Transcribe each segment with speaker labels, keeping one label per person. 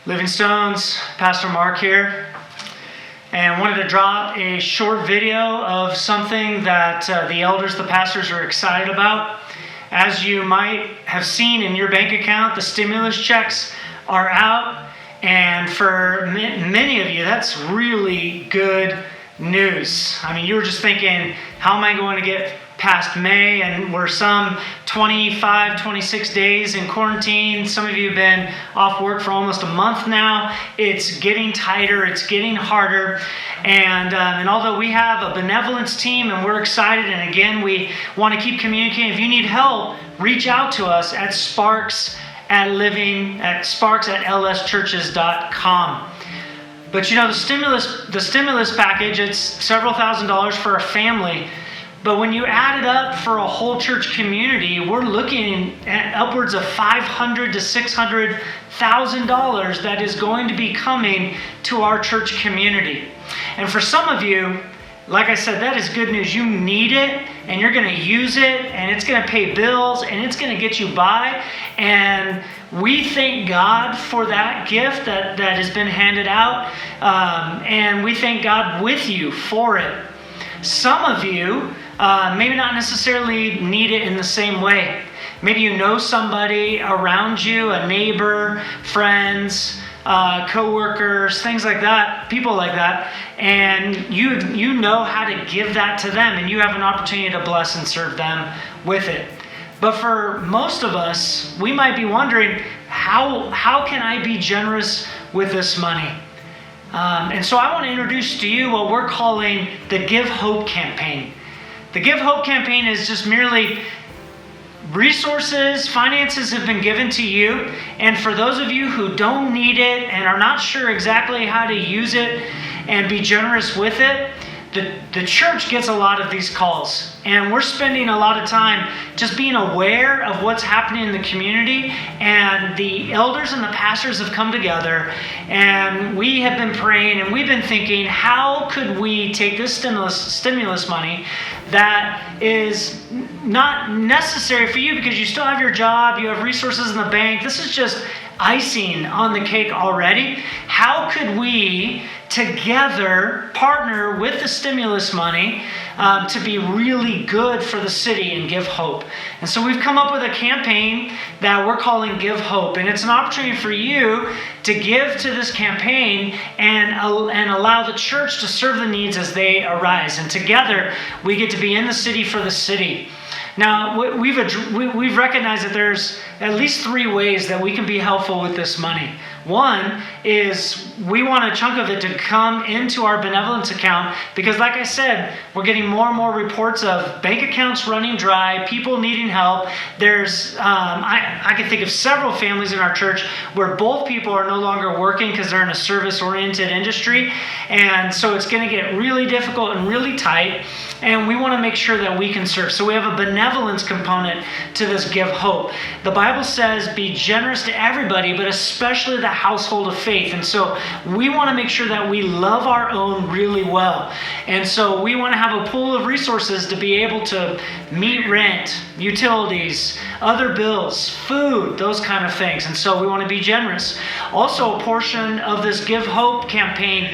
Speaker 1: Living Stones, Pastor Mark here, and wanted to drop a short video of something that the elders, the pastors are excited about. As you might have seen in your bank account, the stimulus checks are out, and for many of you, that's really good news. I mean, you were just thinking, how am I going to get past May? And we're some 25, 26 days in quarantine. Some of you have been off work for almost a month now. It's getting tighter. It's getting harder. And although we have a benevolence team and we're excited, and again, we want to keep communicating. If you need help, reach out to us at sparks at lschurches.com. But you know, the stimulus package, it's several $1,000s for a family. But when you add it up for a whole church community, we're looking at upwards of $500,000 to $600,000 that is going to be coming to our church community. And for some of you, like I said, that is good news. You need it, and you're going to use it, and it's going to pay bills, and it's going to get you by. And we thank God for that gift that has been handed out, and we thank God with you for it. Some of you maybe not necessarily need it in the same way. Maybe you know somebody around you, a neighbor, friends, co-workers, things like that, people like that, and you know how to give that to them, and you have an opportunity to bless and serve them with it. But for most of us, we might be wondering, how can I be generous with this money? And so I want to introduce to you what we're calling the Give Hope campaign. The Give Hope campaign is just merely resources, finances have been given to you. And for those of you who don't need it and are not sure exactly how to use it and be generous with it, the church gets a lot of these calls. And we're spending a lot of time just being aware of what's happening in the community. And the elders and the pastors have come together, and we have been praying, and we've been thinking, how could we take this stimulus money that is not necessary for you because you still have your job, you have resources in the bank. This is just icing on the cake already. How could we together partner with the stimulus money to be really good for the city and give hope? And so we've come up with a campaign that we're calling Give Hope, and it's an opportunity for you to give to this campaign and allow the church to serve the needs as they arise. And together we get to be in the city for the city. Now, we've recognized that there's at least 3 ways that we can be helpful with this money. One is we want a chunk of it to come into our benevolence account because, like I said, we're getting more and more reports of bank accounts running dry, people needing help. There's, I can think of several families in our church where both people are no longer working because they're in a service-oriented industry, and so it's going to get really difficult and really tight, and we want to make sure that we can serve. So we have a benevolence component to this Give Hope. The Bible says be generous to everybody, but especially the household of faith. And so we want to make sure that we love our own really well. And so we want to have a pool of resources to be able to meet rent, utilities, other bills, food, those kind of things. And so we want to be generous. Also, a portion of this Give Hope campaign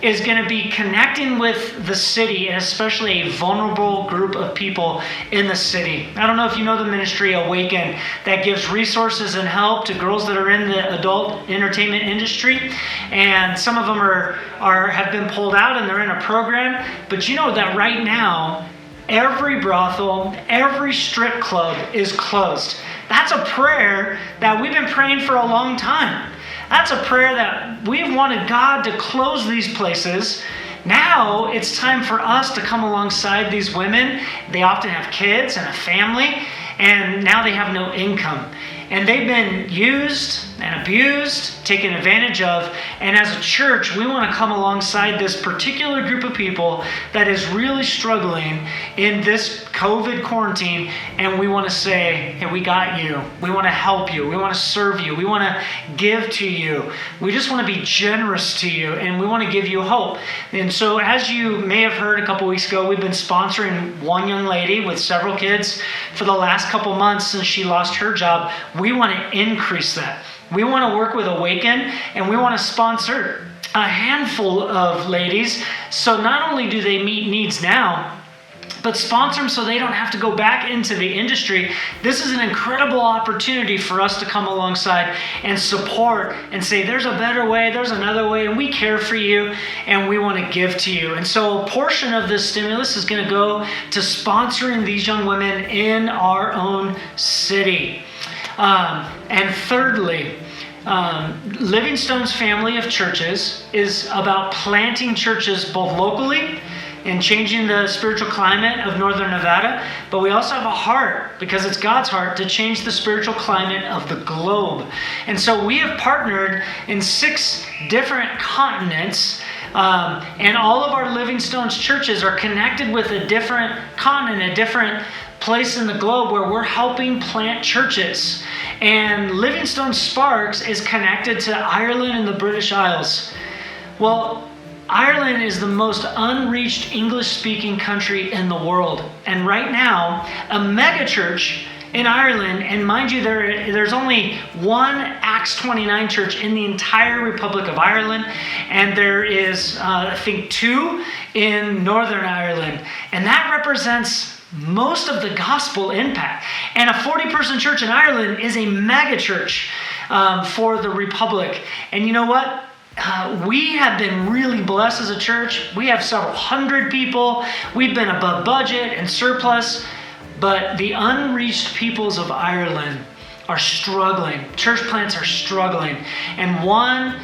Speaker 1: is going to be connecting with the city, and especially a vulnerable group of people in the city. I don't know if you know the ministry Awaken that gives resources and help to girls that are in the adult entertainment industry, and some of them have been pulled out and they're in a program. But you know that right now, every brothel, every strip club is closed. That's a prayer that we've been praying for a long time. That's a prayer that we've wanted God to close these places. Now it's time for us to come alongside these women. They often have kids and a family, and now they have no income. And they've been used and abused, taken advantage of. And as a church, we want to come alongside this particular group of people that is really struggling in this COVID quarantine. And we want to say, hey, we got you. We want to help you. We want to serve you. We want to give to you. We just want to be generous to you. And we want to give you hope. And so as you may have heard a couple weeks ago, we've been sponsoring one young lady with several kids for the last couple months since she lost her job. We want to increase that. We want to work with Awaken, and we want to sponsor a handful of ladies. So not only do they meet needs now, but sponsor them so they don't have to go back into the industry. This is an incredible opportunity for us to come alongside and support and say, there's a better way, there's another way, and we care for you, and we want to give to you. And so a portion of this stimulus is going to go to sponsoring these young women in our own city. And thirdly, Livingstone's family of churches is about planting churches both locally and changing the spiritual climate of Northern Nevada, but we also have a heart, because it's God's heart, to change the spiritual climate of the globe. And so we have partnered in 6 different continents, and all of our Livingstone's churches are connected with a different continent, a different place in the globe where we're helping plant churches. And Livingstone Sparks is connected to Ireland and the British Isles. Well, Ireland is the most unreached English-speaking country in the world. And right now, a megachurch in Ireland, and mind you, there's only one Acts 29 church in the entire Republic of Ireland, and there is, I think, 2 in Northern Ireland. And that represents most of the gospel impact. And a 40-person church in Ireland is a megachurch for the Republic. And you know what? We have been really blessed as a church. We have several hundred people. We've been above budget and surplus. But the unreached peoples of Ireland are struggling. Church plants are struggling. And one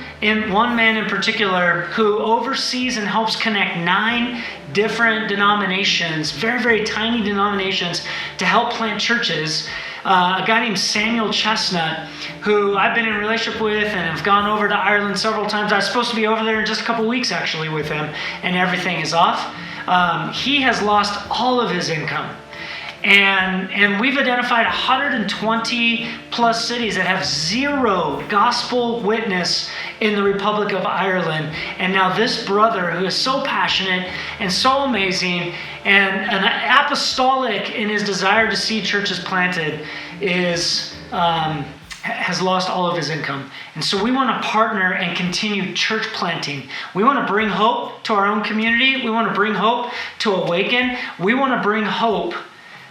Speaker 1: man in particular who oversees and helps connect 9 different denominations, very, very tiny denominations, to help plant churches. A guy named Samuel Chestnut, who I've been in a relationship with and have gone over to Ireland several times. I was supposed to be over there in just a couple weeks actually with him, and everything is off. He has lost all of his income. And we've identified 120 plus cities that have 0 gospel witness in the Republic of Ireland. And now this brother, who is so passionate and so amazing and an apostolic in his desire to see churches planted, has lost all of his income. And so we want to partner and continue church planting. We want to bring hope to our own community. We want to bring hope to Awaken. We want to bring hope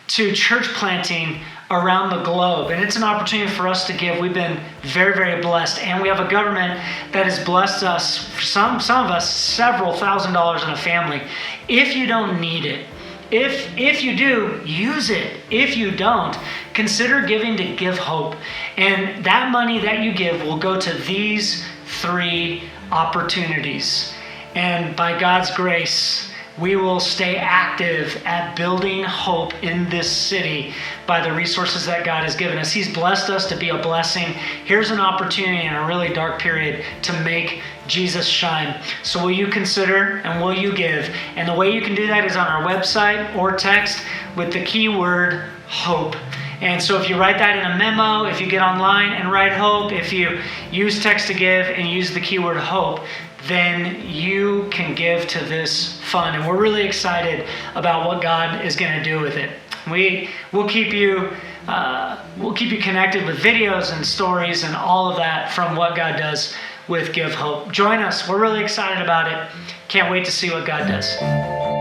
Speaker 1: to church planting around the globe. And it's an opportunity for us to give. We've been very, very blessed. And we have a government that has blessed us, some of us, several $1,000s in a family. If you don't need it, if you do, use it. If you don't, consider giving to Give Hope. And that money that you give will go to these 3 opportunities. And by God's grace, we will stay active at building hope in this city by the resources that God has given us. He's blessed us to be a blessing. Here's an opportunity in a really dark period to make Jesus shine. So will you consider and will you give? And the way you can do that is on our website or text with the keyword hope. And so if you write that in a memo, if you get online and write hope, if you use text to give and use the keyword hope, then you can give to this fund. And we're really excited about what God is going to do with it. We'll keep you connected with videos and stories and all of that from what God does with Give Hope. Join us. We're really excited about it. Can't wait to see what God does.